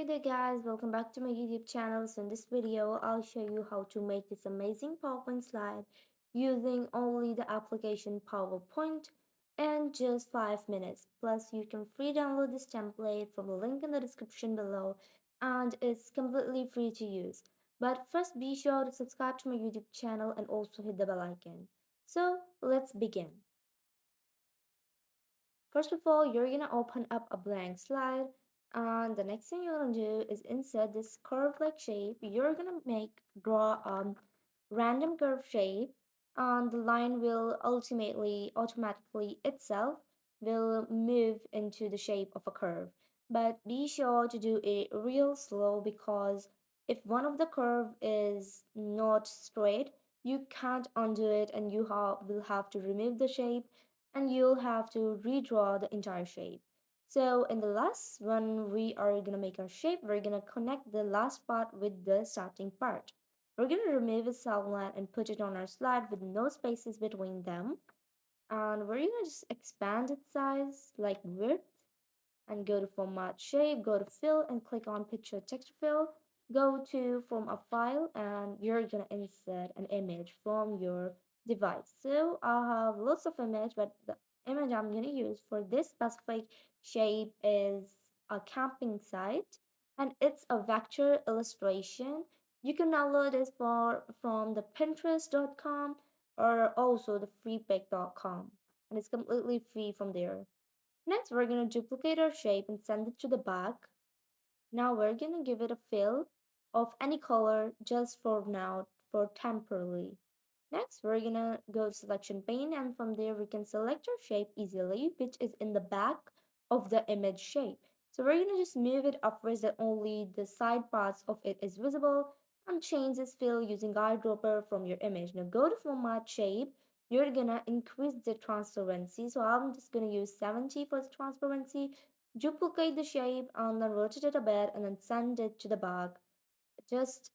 Hey there guys, welcome back to my YouTube channel. So in this video, I'll show you how to make this amazing PowerPoint slide using only the application PowerPoint in just 5 minutes. Plus, you can free download this template from the link in the description below and it's completely free to use. But first, be sure to subscribe to my YouTube channel and also hit the bell icon. So let's begin. First of all, you're gonna open up a blank slide, and the next thing you're gonna do is insert this curve-like shape. You're gonna draw a random curve shape, and the line will automatically itself will move into the shape of a curve. But be sure to do it real slow because if one of the curve is not straight, you can't undo it, and will have to remove the shape and you'll have to redraw the entire shape. So in the last one, we are gonna make our shape. We're gonna connect the last part with the starting part. We're gonna remove its outline and put it on our slide with no spaces between them. And we're gonna just expand its size like width and go to format shape, go to fill and click on picture texture fill. Go to form a file and you're gonna insert an image from your device. So I have lots of image, but the image I'm gonna use for this specific shape is a camping site and it's a vector illustration. You can download this from the pinterest.com or also the freepik.com and it's completely free from there. Next, we're going to duplicate our shape and send it to the back. Now we're going to give it a fill of any color just for now, for temporarily. Next, we're going to go to selection pane and from there we can select our shape easily, which is in the back of the image shape. So we're going to just move it upwards that only the side parts of it is visible and change this fill using eyedropper from your image. Now go to format shape. You're gonna increase the transparency. So I'm just gonna use 70 for the transparency. Duplicate the shape and then rotate it a bit and then send it to the back just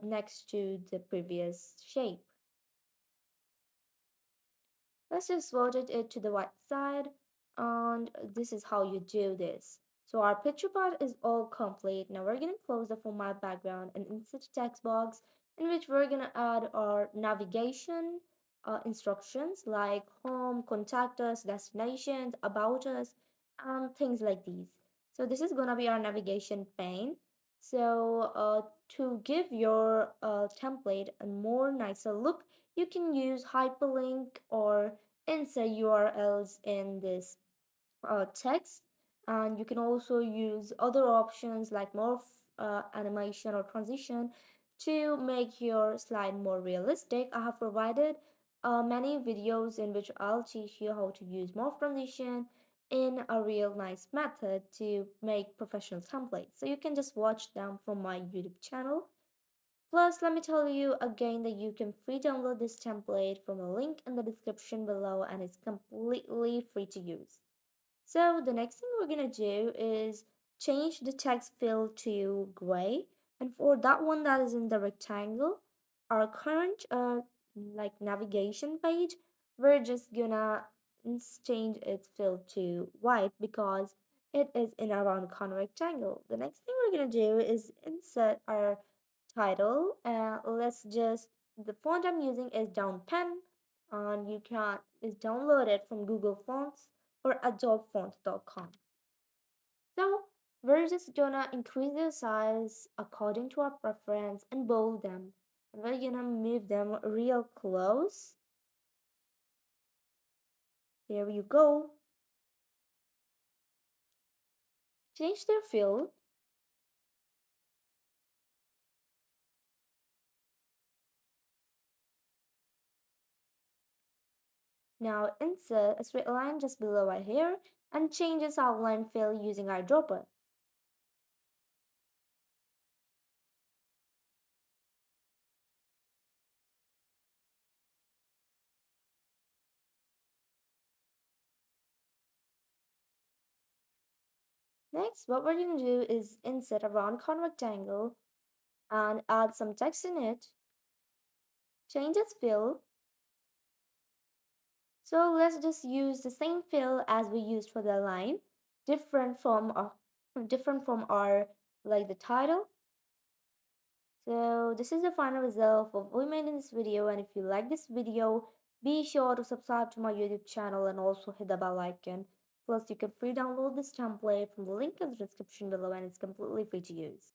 next to the previous shape. Let's just rotate it to the right side and this is how you do this. So our picture part is all complete. Now we're going to close the format background and insert a text box in which we're going to add our navigation instructions like home, contact us, destinations, about us, and things like these. So this is going to be our navigation pane. So to give your template a more nicer look, you can use hyperlink or insert URLs in this text, and you can also use other options like morph animation or transition to make your slide more realistic. I have provided many videos in which I'll teach you how to use morph transition in a real nice method to make professional templates, so you can just watch them from my YouTube channel. Plus, let me tell you again that you can free download this template from a link in the description below and it's completely free to use. So the next thing we're gonna do is change the text fill to gray, and for that one that is in the rectangle, our current like navigation page, we're just gonna change its fill to white because it is in a round corner rectangle. The next thing we're gonna do is insert our title. Let's just the font I'm using is Down Pen, and you can is download it from Google Fonts or adobefont.com. So we're just gonna increase their size according to our preference and bold them. And we're gonna move them real close. Here you go. Change their fill. Now insert a straight line just below our hair and change its outline fill using eyedropper. Next, what we're going to do is insert a round corner rectangle and add some text in it. Change its fill. So let's just use the same fill as we used for the line, different from our like the title. So this is the final result of what we made in this video, and if you like this video, be sure to subscribe to my YouTube channel and also hit the bell icon. Plus, you can free download this template from the link in the description below, and it's completely free to use.